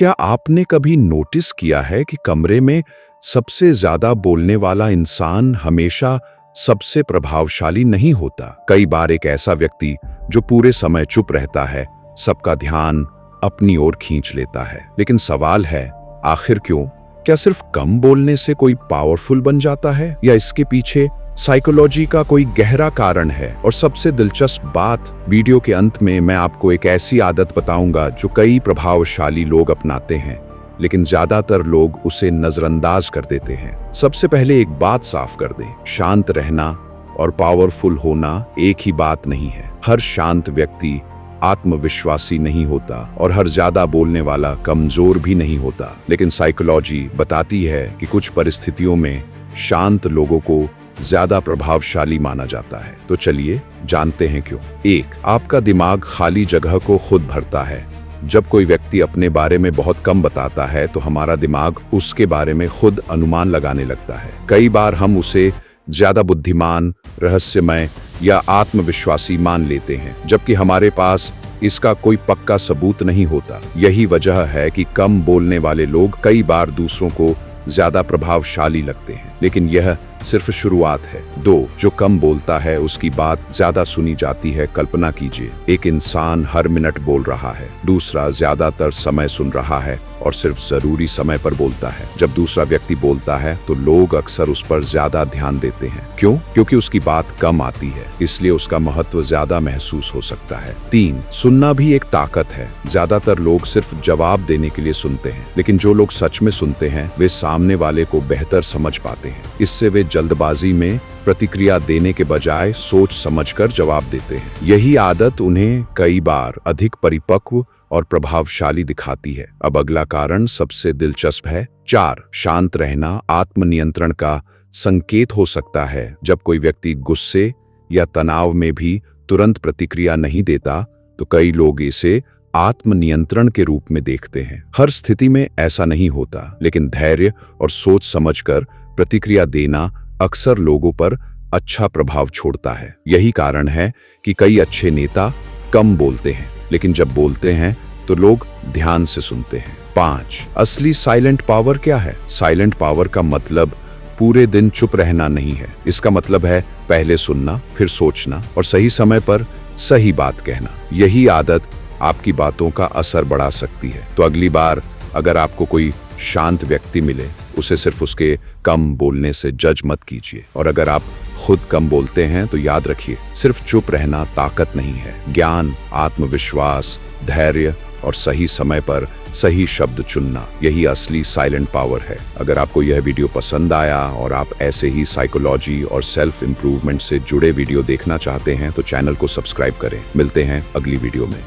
क्या आपने कभी नोटिस किया है कि कमरे में सबसे ज्यादा बोलने वाला इंसान हमेशा सबसे प्रभावशाली नहीं होता? कई बार एक ऐसा व्यक्ति जो पूरे समय चुप रहता है सबका ध्यान अपनी ओर खींच लेता है। लेकिन सवाल है, आखिर क्यों? क्या सिर्फ कम बोलने से कोई पावरफुल बन जाता है, या इसके पीछे साइकोलॉजी का कोई गहरा कारण है? और सबसे दिलचस्प बात, वीडियो के अंत में मैं आपको एक ऐसी आदत बताऊंगा जो कई प्रभावशाली लोग अपनाते हैं, लेकिन ज्यादातर लोग उसे नजरअंदाज कर देते हैं। सबसे पहले एक बात साफ कर दें, शांत रहना और पावरफुल होना एक ही बात नहीं है। हर शांत व्यक्ति आत्मविश्वासी नहीं होता और हर ज्यादा बोलने वाला कमजोर भी नहीं होता। लेकिन साइकोलॉजी बताती है कि कुछ परिस्थितियों में शांत लोगों को ज्यादा प्रभावशाली माना जाता है। तो चलिए जानते हैं क्यों। 1, आपका दिमाग खाली जगह को खुद भरता है। जब कोई व्यक्ति अपने बारे में बहुत कम बताता है तो हमारा दिमाग उसके बारे में खुद अनुमान लगाने लगता है। कई बार हम उसे ज्यादा बुद्धिमान, रहस्यमय या आत्मविश्वासी मान लेते हैं, जबकि हमारे पास इसका कोई पक्का सबूत नहीं होता। यही वजह है कि कम बोलने वाले लोग कई बार दूसरों को ज्यादा प्रभावशाली लगते हैं, लेकिन यह सिर्फ शुरुआत है। 2, जो कम बोलता है उसकी बात ज्यादा सुनी जाती है। कल्पना कीजिए, एक इंसान हर मिनट बोल रहा है, दूसरा ज्यादातर समय सुन रहा है और सिर्फ जरूरी समय पर बोलता है। जब दूसरा व्यक्ति बोलता है तो लोग अक्सर उस पर ज्यादा ध्यान देते हैं। क्यों? क्योंकि उसकी बात कम आती है, इसलिए उसका महत्व ज्यादा महसूस हो सकता है। 3, सुनना भी एक ताकत है। ज्यादातर लोग सिर्फ जवाब देने के लिए सुनते हैं, लेकिन जो लोग सच में सुनते हैं वे सामने वाले को बेहतर समझ पाते हैं। इससे वे जल्दबाजी में प्रतिक्रिया देने के बजाय सोच समझकर जवाब देते हैं। यही आदत उन्हें कई बार अधिक परिपक्व और प्रभावशाली दिखाती है। अब अगला कारण सबसे दिलचस्प है। 4, शांत रहना आत्मनियंत्रण का संकेत हो सकता है। जब कोई व्यक्ति गुस्से या तनाव में भी तुरंत प्रतिक्रिया नहीं देता तो कई लोग इसे आत्मनियंत्रण के रूप में देखते हैं। हर स्थिति में ऐसा नहीं होता, लेकिन धैर्य और सोच समझकर प्रतिक्रिया देना अक्सर लोगों पर अच्छा प्रभाव छोड़ता है। यही कारण है कि कई अच्छे नेता कम बोलते हैं, लेकिन जब बोलते हैं तो लोग ध्यान से सुनते हैं। 5, असली साइलेंट पावर क्या है? साइलेंट पावर का मतलब पूरे दिन चुप रहना नहीं है। इसका मतलब है पहले सुनना, फिर सोचना और सही समय पर सही बात कहना। यही आदत आपकी बातों का असर बढ़ा सकती है। तो अगली बार अगर आपको कोई शांत व्यक्ति मिले, उसे सिर्फ उसके कम बोलने से जज मत कीजिए। और अगर आप खुद कम बोलते हैं तो याद रखिए, सिर्फ चुप रहना ताकत नहीं है। ज्ञान, आत्मविश्वास, धैर्य और सही समय पर सही शब्द चुनना, यही असली साइलेंट पावर है। अगर आपको यह वीडियो पसंद आया और आप ऐसे ही साइकोलॉजी और सेल्फ इंप्रूवमेंट से जुड़े वीडियो देखना चाहते हैं तो चैनल को सब्सक्राइब करें। मिलते हैं अगली वीडियो में।